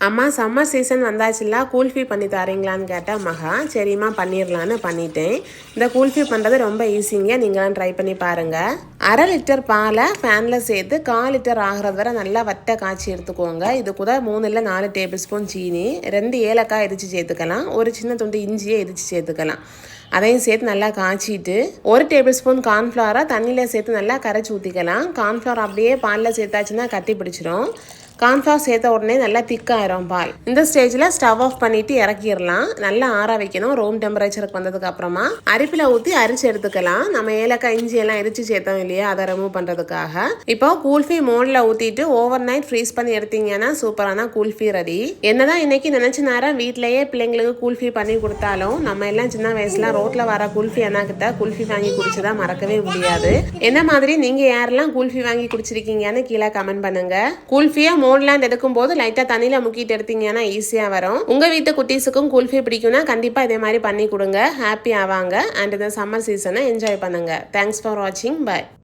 அம்மா summer season வந்தாச்சுல கூல்ஃபி பண்ணி தரீங்களான்னு கேட்டால் மகா சரிம்மா பண்ணிடலான்னு பண்ணிட்டேன். இந்த கூல்ஃபி பண்ணுறது ரொம்ப ஈஸிங்க, நீங்களாம் ட்ரை பண்ணி பாருங்கள். 1/2 லிட்டர் பாலை ஃபேனில் சேர்த்து 1/4 லிட்டர் ஆகிறது வரை நல்லா வட்டை காய்ச்சி எடுத்துக்கோங்க. இது கூட 3 இல்லை 4 டேபிள் ஸ்பூன் சீனி, 2 ஏலக்காய் இடித்து சேர்த்துக்கலாம், ஒரு சின்ன துண்டு இஞ்சியை இடித்து சேர்த்துக்கலாம். அதையும் சேர்த்து நல்லா காய்ச்சிட்டு 1 டேபிள் ஸ்பூன் கார்ன்ஃப்ளவரை தண்ணியில் சேர்த்து நல்லா கரைச்சி ஊற்றிக்கலாம். கார்ன்ஃப்ளவர் அப்படியே பாலில் சேர்த்தாச்சுன்னா கட்டி பிடிச்சிரும். கார்ன்ஃப்ளவர் சேர்த்த உடனே நல்லா திக்காயிரும் பால். இந்த ஸ்டேஜில் ஸ்டவ் ஆஃப் பண்ணிவிட்டு இறக்கிடலாம். நல்லா ஆற வைக்கணும். ரூம் டெம்பரேச்சருக்கு வந்ததுக்கு அப்புறமா அரிப்பில் ஊற்றி அரிச்சு எடுத்துக்கலாம். நம்ம ஏலக்காய் இஞ்சி எல்லாம் இடிச்சு சேர்த்தோம் இல்லையா, அதை ரிமூவ் பண்ணுறதுக்காக. இப்போ கூல்ஃபி மோல்டில் ஊற்றிட்டு ஓவர் நைட் ஃப்ரீஸ் பண்ணி எடுத்தீங்கன்னா சூப்பரான கூல்ஃபி ரெடி. என்னதான் இன்னைக்கு நினச்ச நேரம் வீட்டிலேயே பிள்ளைங்களுக்கு கூல்ஃபி பண்ணி கொடுத்தாலும் நம்ம எல்லாம் சின்ன வயசுல ரோட்டில் வர கூல்ஃபி அண்ணா கிட்ட கூல்ஃபி வாங்கி குடிச்சதா மறக்கவே முடியாது. என்ன மாதிரி நீங்கள் யாரெல்லாம் கூல்ஃபி வாங்கி குடிச்சிருக்கீங்கன்னு கீழே கமெண்ட் பண்ணுங்க. கூல்ஃபியை மோல்ட்லேண்ட் எடுக்கும்போது லைட்டாக தண்ணியில் முக்கிட்டு எடுத்தீங்கன்னா ஈஸியாக வரும். உங்கள் வீட்டு குட்டீஸுக்கும் கூல்ஃபி பிடிக்கும்னா கண்டிப்பாக இதே மாதிரி பண்ணி கொடுங்க. ஹாப்பி ஆவாங்க. அண்ட் இந்த சம்மர் சீசனை என்ஜாய் பண்ணுங்கள். தேங்க்ஸ் ஃபார் வாட்சிங். பை.